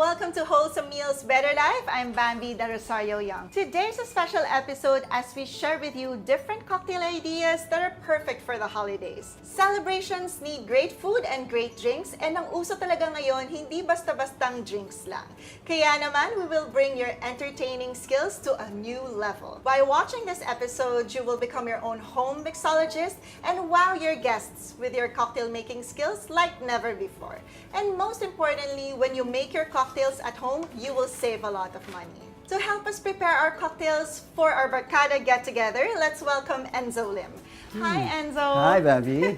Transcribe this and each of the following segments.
Welcome to Wholesome Meals, Better Life. I'm Bambi de Rosario Young. Today's a special episode as we share with you different cocktail ideas that are perfect for the holidays. Celebrations need great food and great drinks, and ang uso talaga ngayon, hindi basta-bastang drinks lang. Kaya naman, we will bring your entertaining skills to a new level. By watching this episode, you will become your own home mixologist and wow your guests with your cocktail making skills like never before. And most importantly, when you make your cocktails at home, you will save a lot of money. To help us prepare our cocktails for our Barkada get-together, let's welcome Enzo Lim. Hi, Enzo. Hi, Bambi.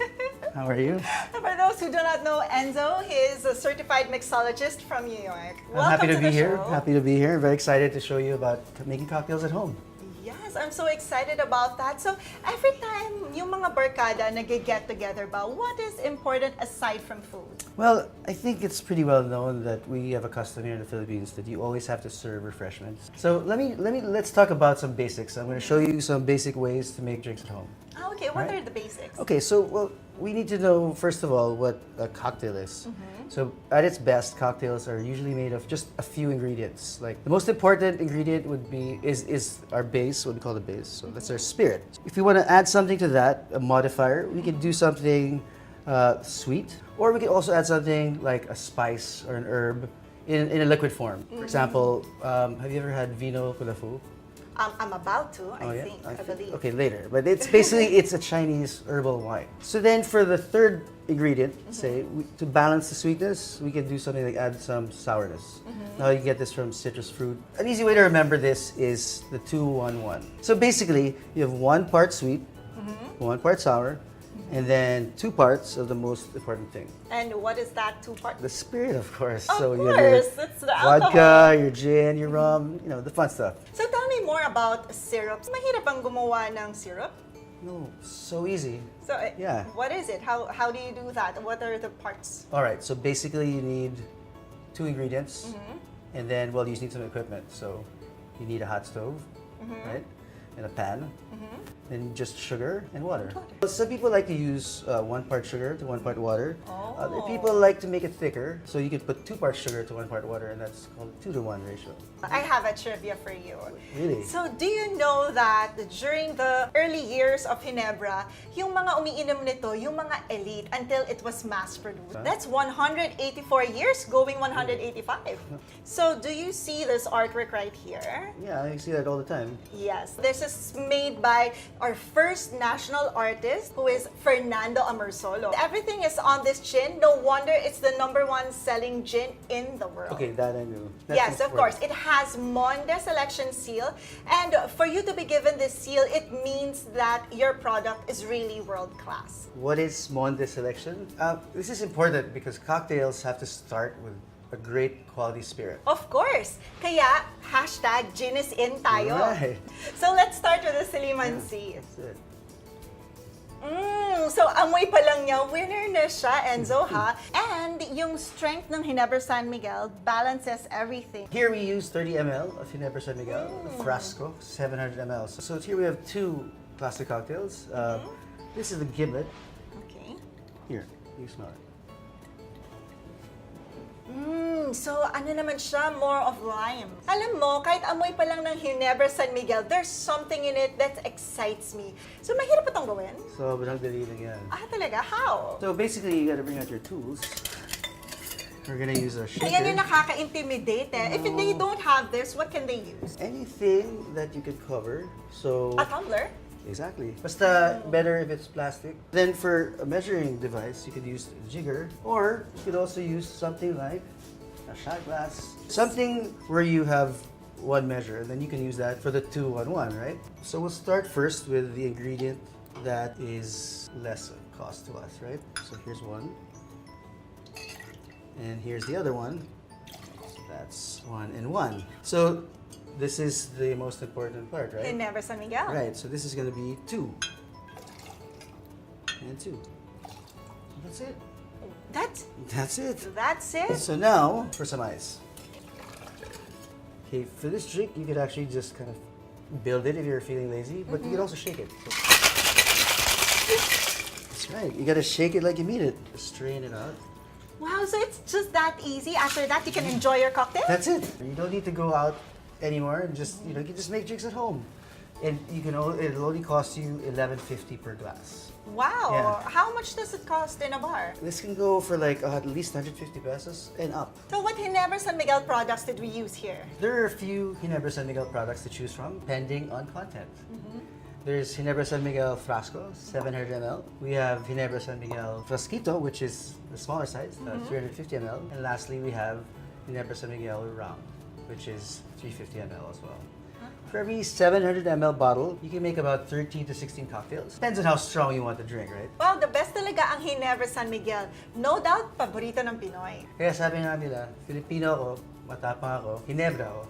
How are you? For those who do not know Enzo, he is a certified mixologist from New York. I'm happy to be here. Show. Happy to be here. Very excited to show you about making cocktails at home. Yes, I'm so excited about that. So, every time yung mga barkada nag-get together ba, what is important aside from food? Well, I think it's pretty well known that we have a custom here in the Philippines that you always have to serve refreshments. So let's talk about some basics. I'm going to show you some basic ways to make drinks at home. Oh, okay, what are the basics? Okay, so we need to know first of all what a cocktail is. So at its best, cocktails are usually made of just a few ingredients. Like the most important ingredient would be is our base, what we call the base. So that's our spirit. If we want to add something to that, a modifier, we can do something sweet, or we can also add something like a spice or an herb in a liquid form. For example, have you ever had vino con la fu? I'm about to, I yeah? think, I believe. Okay, later. But it's basically, it's a Chinese herbal wine. So then for the third ingredient, say, to balance the sweetness, we can do something like add some sourness. Now you get this from citrus fruit. An easy way to remember this is the 2-1-1. So basically, you have 1 part sweet, 1 part sour, and then 2 parts of the most important thing. And what is that 2 parts? The spirit, of course. Of so course, you have your it's the alcohol. vodka, your gin, your rum, you know, the fun stuff. So tell me more about syrups. Mahirap ang gumawa ng syrup? No, so easy. So Yeah. what is it? How do you do that? What are the parts? All right, so basically you need 2 ingredients, and then, well, you just need some equipment. So you need a hot stove, right, and a pan, and just sugar and water. Some people like to use 1 part sugar to 1 part water. Other people like to make it thicker, so you could put 2 parts sugar to 1 part water, and that's called 2-to-1 ratio. I have a trivia for you. Really? So, do you know that during the early years of Ginebra, yung mga umiinom nito, yung mga elite, until it was mass-produced? That's 184 years, going 185. So, do you see this artwork right here? Yeah, I see that all the time. Yes. This is made by our first national artist, who is Fernando Amorsolo. Everything is on this gin. No wonder it's the #1 selling gin in the world. Okay, that I knew. That's Yes, of important. course. It has Monde Selection Seal. And for you to be given this seal, it means that your product is really world-class. What is Monde selection? This is important because cocktails have to start with a great quality spirit. Of course. Kaya, #gin is in tayo. Right. So let's start with the Silimansi. That's it. So amoy pa lang niya, winner na siya, Enzo, ha? And yung strength ng Ginebra San Miguel balances everything. Here we use 30 ml of Ginebra San Miguel, a frasco, 700 ml. So here we have 2 classic cocktails. This is the giblet. Okay. Here, you smell it. So ano naman siya, more of lime. Alam mo, kahit amoy pa lang ng Ginebra San Miguel, there's something in it that excites me. So mahirap pa itong gawin? So, walang dali lang yan. Talaga? How? So basically, you gotta bring out your tools. We're gonna use a shaker. Ayan yung nakaka-intimidate eh. If they don't have this, what can they use? Anything that you could cover. So, A tumbler? exactly. Basta better if it's plastic. Then for a measuring device, you could use a jigger, or you could also use something like a shot glass. Something where you have 1 measure, and then you can use that for the 2-1-1, right? So we'll start first with the ingredient that is less cost to us, right? So here's 1. And here's the other one. So that's 1 and 1. So this is the most important part, right? Ginebra San Miguel. Right, so this is going to be 2. And 2. That's it. That's it. That's it? So now, for some ice. Okay, for this drink, you could actually just kind of build it if you're feeling lazy, but you can also shake it. That's right, you gotta shake it like you mean it. Strain it out. Wow, so it's just that easy. After that, you can enjoy your cocktail? That's it. You don't need to go out anymore. Just you can just make drinks at home, and it'll only cost you $11.50 per glass. Wow. Yeah. How much does it cost in a bar? This can go for like at least 150 pesos and up. So what Ginebra San Miguel products did we use here? There are a few Ginebra San Miguel products to choose from, depending on content. There's Ginebra San Miguel Frasco, 700 ml. We have Ginebra San Miguel Frasquito, which is the smaller size, 350 ml. And lastly, we have Ginebra San Miguel Round, which is 350 ml as well. For every 700 ml bottle, you can make about 13 to 16 cocktails. Depends on how strong you want the drink, right? Wow, the best talaga ang Ginebra San Miguel. No doubt, paborito ng Pinoy. Kaya sabi nga nila, Filipino ako, matapang ako, Ginebra ako.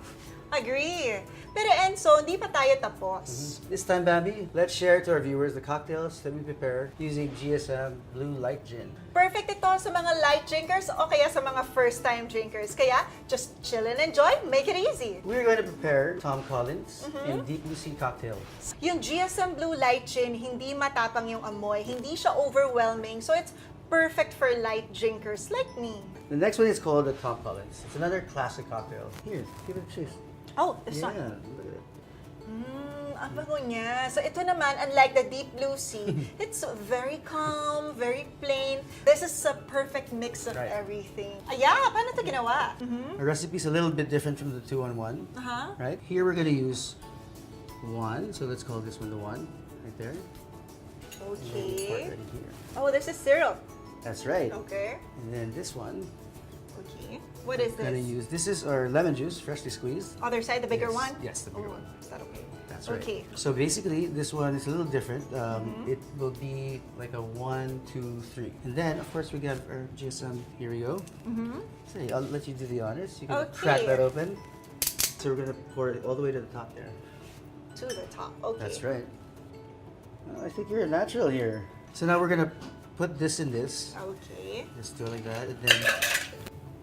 Agree. Pero Enzo, hindi pa tayo tapos. This time, Bambi, let's share to our viewers the cocktails that we prepare using GSM Blue Light Gin. Perfect ito sa mga light drinkers o kaya sa mga first-time drinkers. Kaya, just chill and enjoy, make it easy. We're going to prepare Tom Collins and Deep Blue Sea cocktails. Yung GSM Blue Light Gin, hindi matapang yung amoy, hindi siya overwhelming, so it's perfect for light drinkers like me. The next one is called the Tom Collins. It's another classic cocktail. Here, give it a taste. Oh, this Yeah, one. look at it. Ang bango niya. So ito naman, unlike the Deep Blue Sea, it's very calm, very plain. This is a perfect mix of Right. everything. Yeah, paano ito ginawa? Our recipe is a little bit different from the 2-on-1. Uh-huh. Right? Here we're going to use 1, so let's call this one the 1, right there. And then pour Okay. it in here. Oh, this is syrup. That's right. Okay. And then this one, Okay. What is we're going to this? use, this is our lemon juice, freshly squeezed. Other side, the bigger Yes. one? Yes, the bigger Oh, one. is that okay? That's right. Okay. So basically, this one is a little different. It will be like a 1, 2, 3. And then, of course, we have our GSM. Here we go. So I'll let you do the honors. You can crack Okay. that open. So we're gonna pour it all the way to the top there. To the top. Okay. That's right. I think you're a natural here. So now we're gonna put this in this. Okay. Just do it like that, and then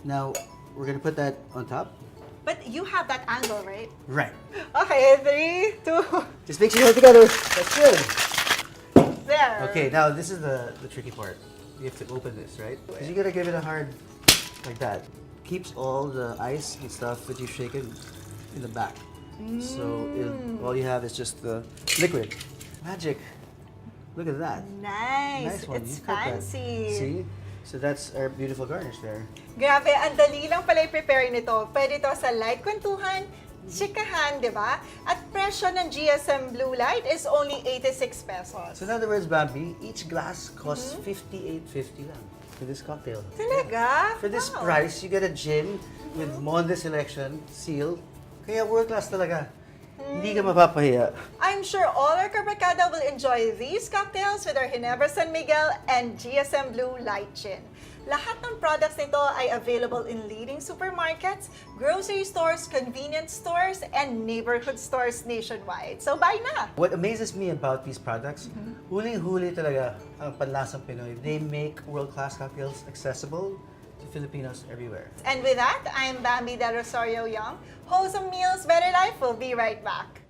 now we're gonna put that on top. But you have that angle, right? Right. Okay, 3, 2, Just make sure you have it together. That's good. there. Okay, now this is the tricky part. You have to open this, right? Because you gotta give it a hard, like that. Keeps all the ice and stuff that you've shaken in the back. So all you have is just the liquid. Magic. Look at that. Nice. Nice one. It's You cooked that. fancy. See? So that's our beautiful garnish there. Grabe, ang dali lang pala i-prepare nito. Pwede ito sa light kwentuhan, chikahan, di ba? At presyo ng GSM Blue Light is only 86 pesos. So in other words, Bambi, each glass costs 58.50 lang for this cocktail. Talaga? For this Wow. price, you get a gin with Monde Selection, seal. Kaya world class talaga. Hindi ka mapapahiya. I'm sure all our kabarkada will enjoy these cocktails with our Ginebra San Miguel and GSM Blue Light Gin. Lahat ng products nito ay available in leading supermarkets, grocery stores, convenience stores, and neighborhood stores nationwide. So buy na! What amazes me about these products, huling-huli talaga ang panlasang Pinoy. They make world-class cocktails accessible to Filipinos everywhere. And with that, I'm Bambi Del Rosario Young. Wholesome Meals, Better Life. We'll be right back.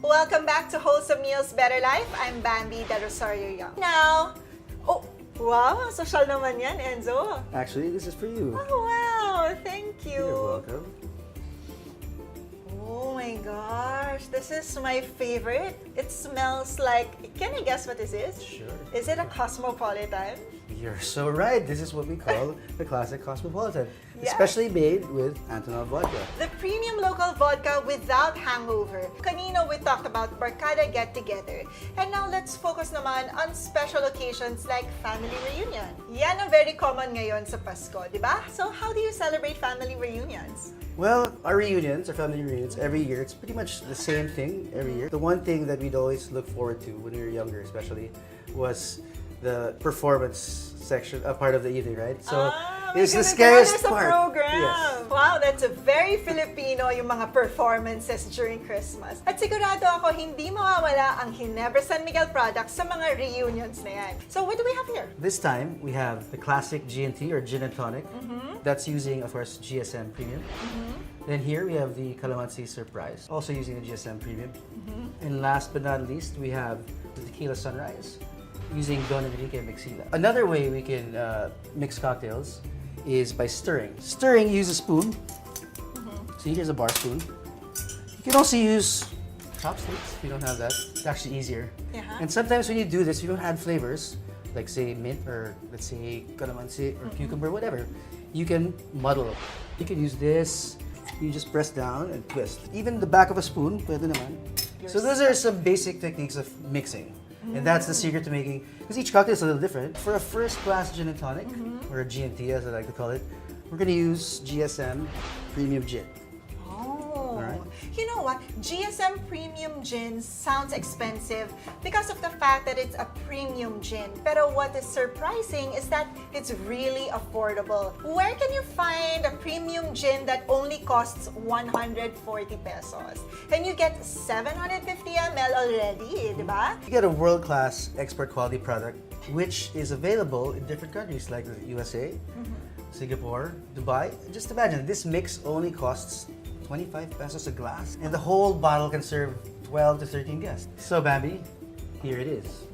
Welcome back to Wholesome Meals, Better Life. I'm Bambi de Rosario Young. Now, oh, wow, social naman yan, Enzo. Actually, this is for you. Oh, wow, thank you. You're welcome. Oh my gosh, this is my favorite. It smells like, can I guess what this is? Sure. Is it a Cosmopolitan? You're so right. This is what we call the classic Cosmopolitan. Yes. Especially made with Antonov vodka. The premium local vodka without hangover. Kanina we talked about barkada get-together. And now let's focus naman on special occasions like family reunion. Yan ang very common ngayon sa Pasko, di ba? So how do you celebrate family reunions? Well, our reunions, our family reunions, every year, it's pretty much the same thing every year. The one thing that we'd always look forward to when we were younger, especially, was the performance section, part of the evening, right? So it's the scariest part. Program. Yes. Wow, that's a very Filipino yung mga performances during Christmas. At sigurado ako hindi mawawala ang Ginebra San Miguel products sa mga reunions na yan. So what do we have here? This time, we have the classic G&T or gin and tonic. That's using, of course, GSM Premium. Then here we have the Calamansi Surprise, also using the GSM Premium. And last but not least, we have the Tequila Sunrise, using Don Enrique Mixila. Another way we can mix cocktails is by stirring. Stirring, use a spoon. So here's a bar spoon. You can also use chopsticks if you don't have that. It's actually easier. Yeah. And sometimes when you do this, you don't add flavors, like say mint or let's say calamansi or cucumber, whatever. You can muddle. You can use this. You just press down and twist. Even the back of a spoon, pwede naman. So those are some basic techniques of mixing. And that's the secret to making, because each cocktail is a little different. For a first class gin and tonic, or a G&T as I like to call it, we're gonna use GSM Premium Gin. Oh, Alright. you know what? GSM Premium Gin sounds expensive because of the fact that it's a premium gin. Pero what is surprising is that it's really affordable. Where can you find a premium gin that only costs 140 pesos? And you get 750 ml already, di ba? You get a world-class export quality product, which is available in different countries like the USA, Singapore, Dubai. Just imagine, this mix only costs 25 pesos a glass, and the whole bottle can serve 12 to 13 guests. So Bambi, here it is.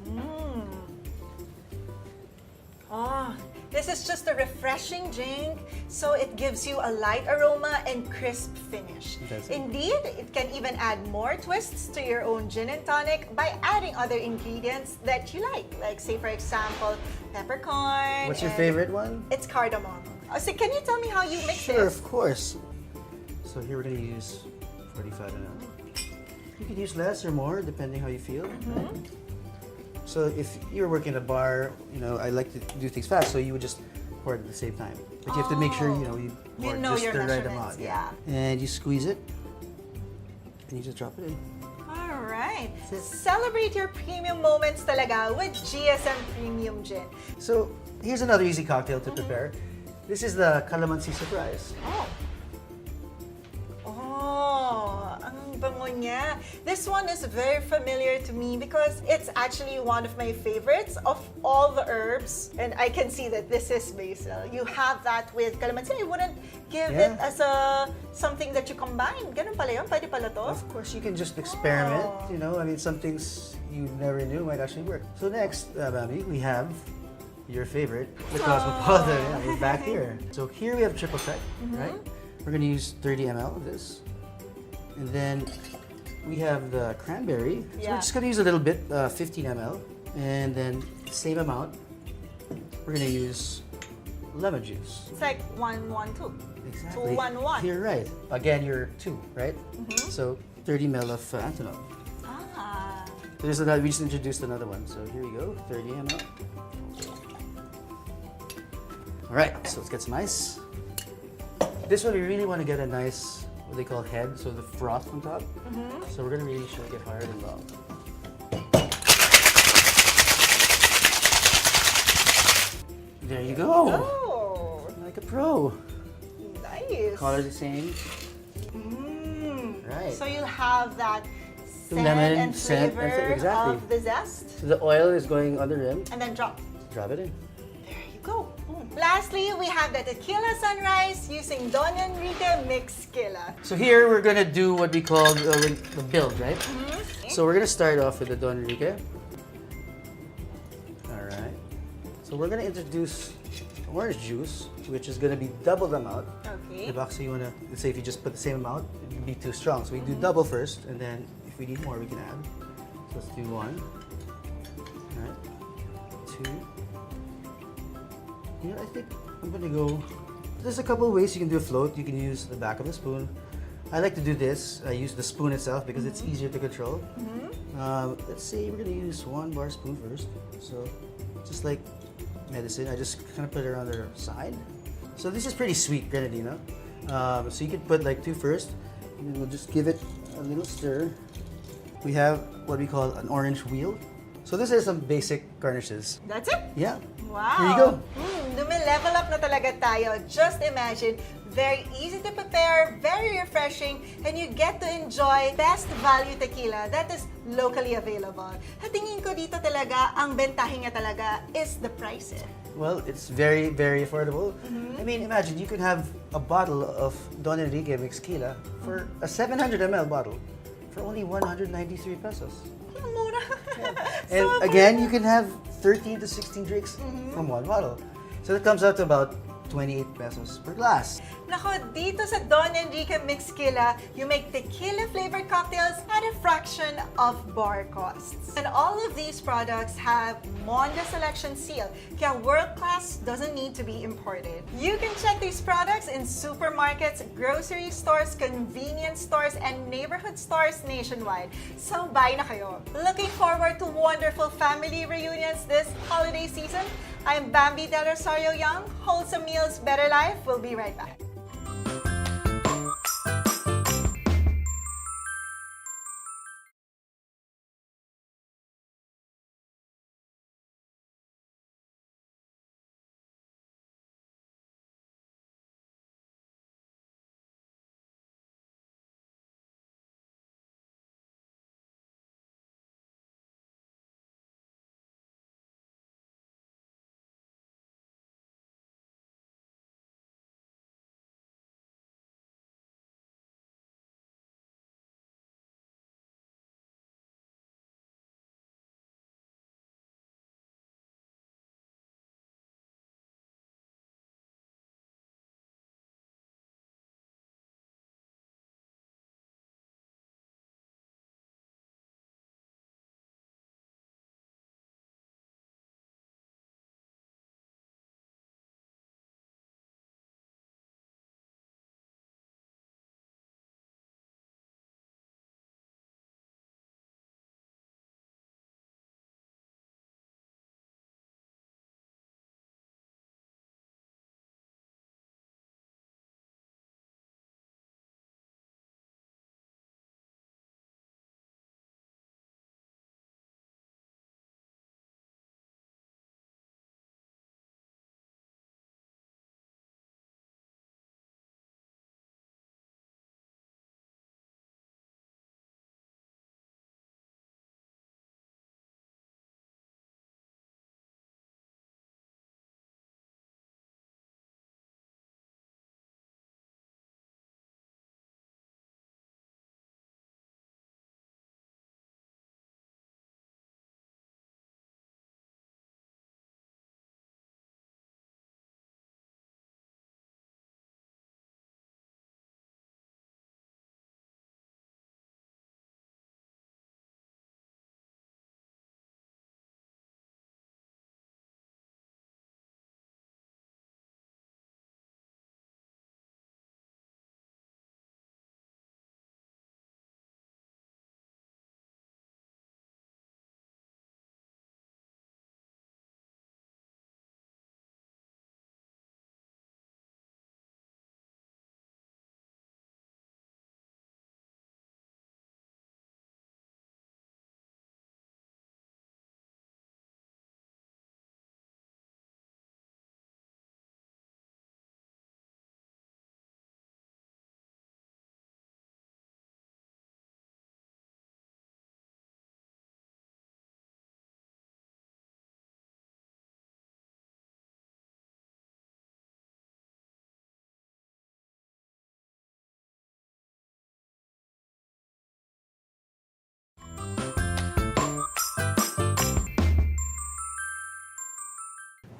Oh, this is just a refreshing drink, so it gives you a light aroma and crisp finish. That's it. Indeed, it can even add more twists to your own gin and tonic by adding other ingredients that you like say for example, peppercorn. What's your and favorite one? It's cardamom. Oh, so can you tell me how you mix Sure, this? of course. So here we're gonna use 45 ml. You could use less or more depending how you feel. Right? So if you're working at a bar, you know, I like to do things fast, so you would just pour it at the same time. But you have to make sure, you know, you pour know just your the right measurements, amount. yeah. And you squeeze it, and you just drop it in. All right. That's it. Celebrate your premium moments talaga with GSM Premium Gin. So here's another easy cocktail to prepare. This is the Calamansi Surprise. Oh, ang bango niya. This one is very familiar to me because it's actually one of my favorites of all the herbs. And I can see that this is basil. You have that with calamansi. I wouldn't give it as something that you combine. Ganun pala yun? Pwede pala to? Of course, you can just experiment. Oh. You know, I mean, some things you never knew might actually work. So next, Bambi, we have your favorite, the Cosmopolitan. Yeah, we're back here. So here we have triple sec, right? We're gonna use 30 ml of this. And then we have the cranberry. So we're just gonna use a little bit, 15 ml. And then same amount, we're gonna use lemon juice. It's like 1-1-2. Exactly. 2-1-1. You're right. Again, you're 2, right? So 30 ml of Antonov. Ah. There's another, we just introduced another one. So here we go, 30 ml. All right, so let's get some ice. This one, we really want to get a nice, what they call head, so the froth on top. So we're gonna really shake it hard and well. There you go. Oh, Like a pro. nice. Colors the same. Right. So you'll have that The scent lemon and scent and flavor exactly. of the zest. So the oil is going on the rim. And then drop. Drop it in. There you go. Boom. Lastly, we have the tequila sunrise using Don Enrique mixed tequila. So here we're gonna do what we call the build, right? So we're gonna start off with the Don Enrique. All right. So we're gonna introduce orange juice, which is gonna be double the amount. Okay. Diba? So you wanna, let's say if you just put the same amount, it would be too strong. So we do double first, and then if we need more, we can add. So let's do 1. All right. 2. You know, I think I'm gonna go. There's a couple of ways you can do a float. You can use the back of the spoon. I like to do this. I use the spoon itself because it's easier to control. Let's say we're gonna use 1 bar spoon first. So just like medicine, I just kind of put it around the side. So this is pretty sweet grenadina. So you can put like 2 first, and then we'll just give it a little stir. We have what we call an orange wheel. So these are some basic garnishes. That's it? Yeah. Wow. Here you go. Level up na talaga tayo. Just imagine, very easy to prepare, very refreshing, and you get to enjoy best value tequila that is locally available. At tingin ko dito talaga, ang bentahin niya talaga is the price. Well, it's very, very affordable. I mean, imagine you could have a bottle of Don Enrique mixed tequila for a 700 ml bottle for only 193 pesos. Mura. And again, you can have 13 to 16 drinks from 1 bottle. So that comes out to about 28 pesos per glass. Nako, dito sa Don Enrique Mixed Tequila, you make tequila-flavored cocktails at a fraction of bar costs. And all of these products have Monda Selection Seal, kaya world-class doesn't need to be imported. You can check these products in supermarkets, grocery stores, convenience stores, and neighborhood stores nationwide. So buy na kayo. Looking forward to wonderful family reunions this holiday season. I'm Bambi Del Rosario Young. Wholesome Meals, Better Life. We'll be right back.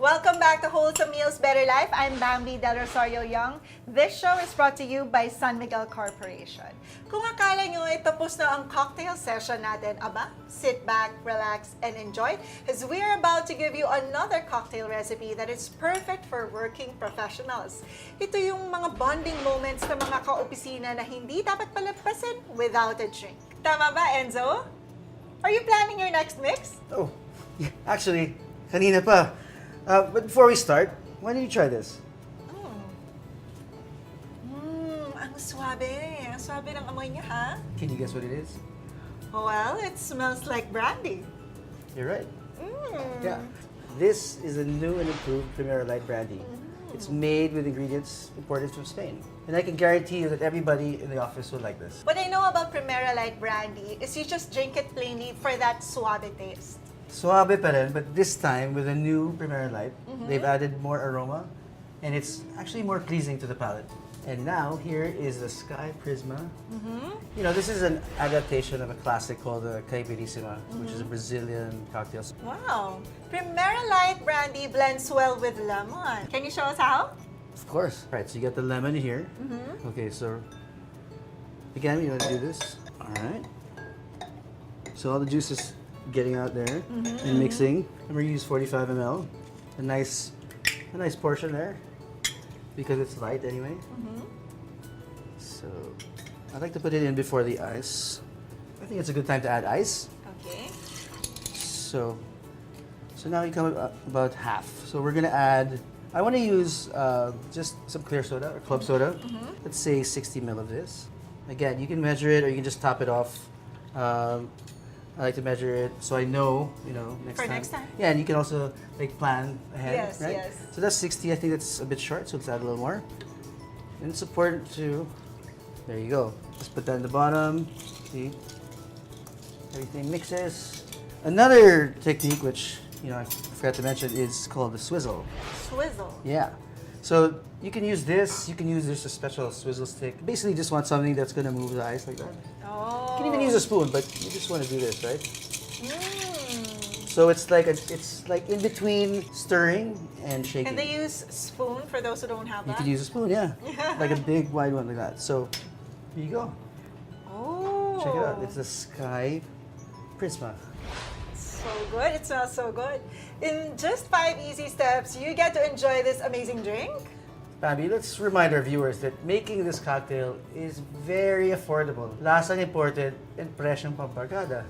Welcome back to Wholesome Meals, Better Life. I'm Bambi Del Rosario Young. This show is brought to you by San Miguel Corporation. Kung akala nyo ay tapos na ang cocktail session natin, aba, sit back, relax, and enjoy as we are about to give you another cocktail recipe that is perfect for working professionals. Ito yung mga bonding moments ng mga kaopisina na hindi dapat palagpasin without a drink. Tama ba, Enzo? Are you planning your next mix? Oh, yeah, actually, kanina pa. But before we start, why don't you try this? Ang swabe. Ang swabe ng amoy niya, ha? Can you guess what it is? Well, it smells like brandy. You're right. Yeah. This is a new and improved Primera Light Brandy. It's made with ingredients imported from Spain. And I can guarantee you that everybody in the office will like this. What I know about Primera Light Brandy is you just drink it plainly for that suave taste. Suave pa rin, but this time with a new Primera Light, they've added more aroma and it's actually more pleasing to the palate. And now here is the Sky Prisma. You know, this is an adaptation of a classic called the Caipirísima, which is a Brazilian cocktail. Wow. Primera Light Brandy blends well with lemon. Can you show us how? Of course. Right, so you got the lemon here. Okay, so again, you want to do this. All right. So all the juice is getting out there and mixing. And we're going to use 45 ml. A nice portion there because it's light anyway. So I like to put it in before the ice. I think it's a good time to add ice. Okay. So now you come about half. So we're gonna add. I want to use just some clear soda or club soda. Let's say 60 ml of this. Again, you can measure it or you can just top it off. I like to measure it so I know, next For time. next time. Yeah, and you can also plan ahead, Yes, right? yes. So that's 60. I think that's a bit short, so let's add a little more. And it's important to. There you go. Just put that in the bottom. See, everything mixes. Another technique, which I forgot to mention, is called the swizzle. Swizzle. Yeah. So you can use this. You can use a special swizzle stick. Basically, just want something that's gonna move the ice like that. Oh. You can even use a spoon, but you just want to do this, right? So it's like in between stirring and shaking. Can they use spoon for those who don't have You that? could use a spoon, yeah, like a big wide one like that. So here you go. Oh. Check it out. It's the Sky Prisma. So good. It smells so good. In just 5 easy steps, you get to enjoy this amazing drink. Babi, let's remind our viewers that making this cocktail is very affordable. Lasang imported and presyong pambarkada.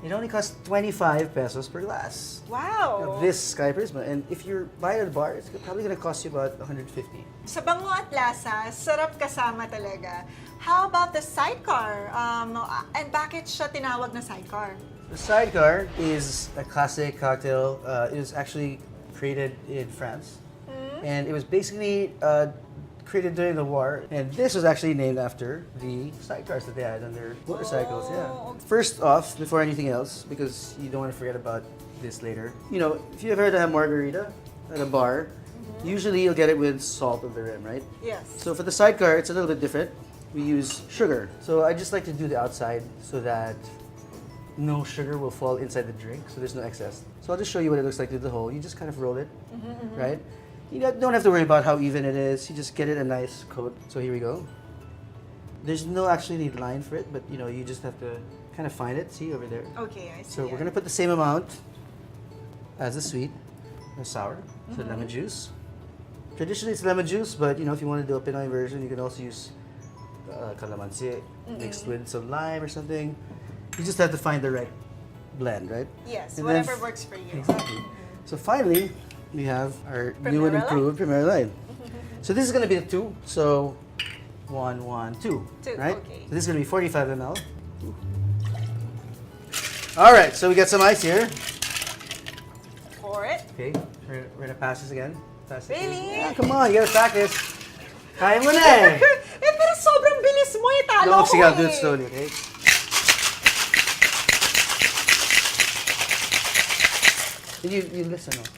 It only costs 25 pesos per glass. Wow. This Sky Prisma. And if you're buying it at a bar, it's probably going to cost you about 150. Sa bango at lasa, sarap kasama talaga. How about the sidecar? And bakit siya tinawag na sidecar? The sidecar is a classic cocktail. It was actually created in France. And it was basically created during the war. And this was actually named after the sidecars that they had on their motorcycles. Yeah. First off, before anything else, because you don't want to forget about this later. If you ever had a margarita at a bar, usually you'll get it with salt on the rim, right? Yes. So for the sidecar, it's a little bit different. We use sugar. So I just like to do the outside so that no sugar will fall inside the drink, so there's no excess. So I'll just show you what it looks like through the hole. You just kind of roll it, right? You don't have to worry about how even it is. You just get it a nice coat. So here we go. There's no actually line for it, but you just have to kind of find it. See over there. Okay, I see. So we're gonna put the same amount as the sweet, the sour, so lemon juice. Traditionally it's lemon juice, but if you want to do a Pinoy version, you can also use calamansi mixed with some lime or something. You just have to find the right blend, right? Yes, And whatever then works for you. Exactly. So finally, we have our new and Primera improved Primera Light. So this is going to be the 2. So 1, 1, 2. Right? Okay. So this is going to be 45 ml. All right, so we got some ice here. Pour it. Okay, we're going to pass this again. Pass it Really? here. Yeah, come on, you got to practice. Kaya mo na eh. Pero sobrang bilis mo eh. Talo No, ko sige, I'll do eh. it slowly, okay? You listen, oh.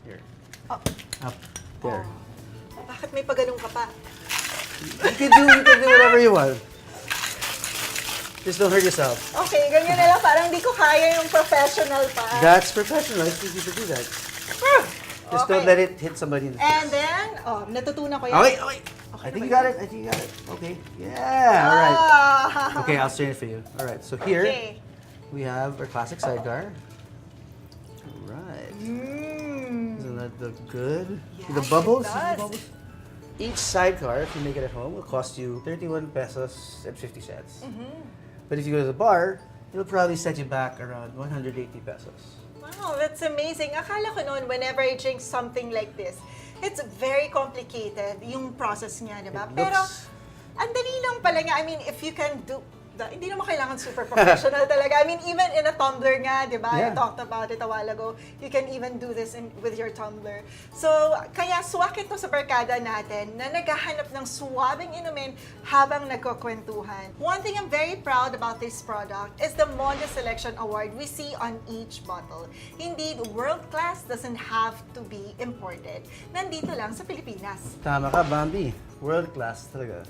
Here. Oh. Up. There. Bakit may paganong ka pa? You can do whatever you want. Just don't hurt yourself. Okay, ganyan na lang. Parang di ko kaya yung professional pa. That's professional. It's easy to do that. Just don't let it hit somebody in the face. And then, natutunan ko yan. Okay, okay. I think you got it. I think you got it. Okay. Yeah. All right. Okay, I'll strain it for you. All right. So here we have our classic sidecar. All right. Doesn't that look good? Yes, See the bubbles? it See the does. bubbles? Each sidecar, if you make it at home, will cost you 31 pesos and 50 cents. But if you go to the bar, it'll probably set you back around 180 pesos. Wow, that's amazing. Akala ko noon, whenever I drink something like this, it's very complicated, yung process niya, di ba? It Pero, looks- ang dali lang pala nga. I mean, if you can do, hindi naman kailangan super professional talaga. I mean, even in a tumbler nga, di ba? I Yeah. talked about it a while ago. You can even do this with your tumbler. So, kaya swak ito sa barkada natin na naghahanap ng suwabing inumin habang nagkukwentuhan. One thing I'm very proud about this product is the Mondo Selection Award we see on each bottle. Indeed, world class doesn't have to be imported. Nandito lang sa Pilipinas. Tama ka, Bambi. World class talaga.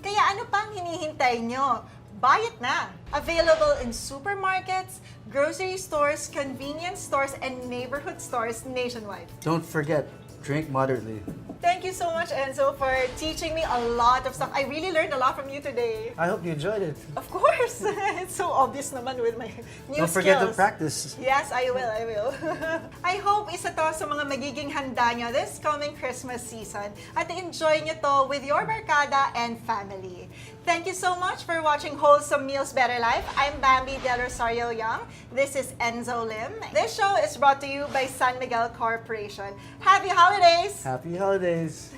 Kaya ano pang hinihintay nyo? Buy it na! Available in supermarkets, grocery stores, convenience stores, and neighborhood stores nationwide. Don't forget, drink moderately. Thank you so much, Enzo, for teaching me a lot of stuff. I really learned a lot from you today. I hope you enjoyed it. Of course! It's so obvious naman with my new Don't forget to skills. practice. Yes, I will. I hope isa to sa mga magiging handa nyo this coming Christmas season at enjoy nyo to with your barkada and family. Thank you so much for watching Wholesome Meals Better Life. I'm Bambi Del Rosario Young. This is Enzo Lim. This show is brought to you by San Miguel Corporation. Happy holidays! Happy holidays.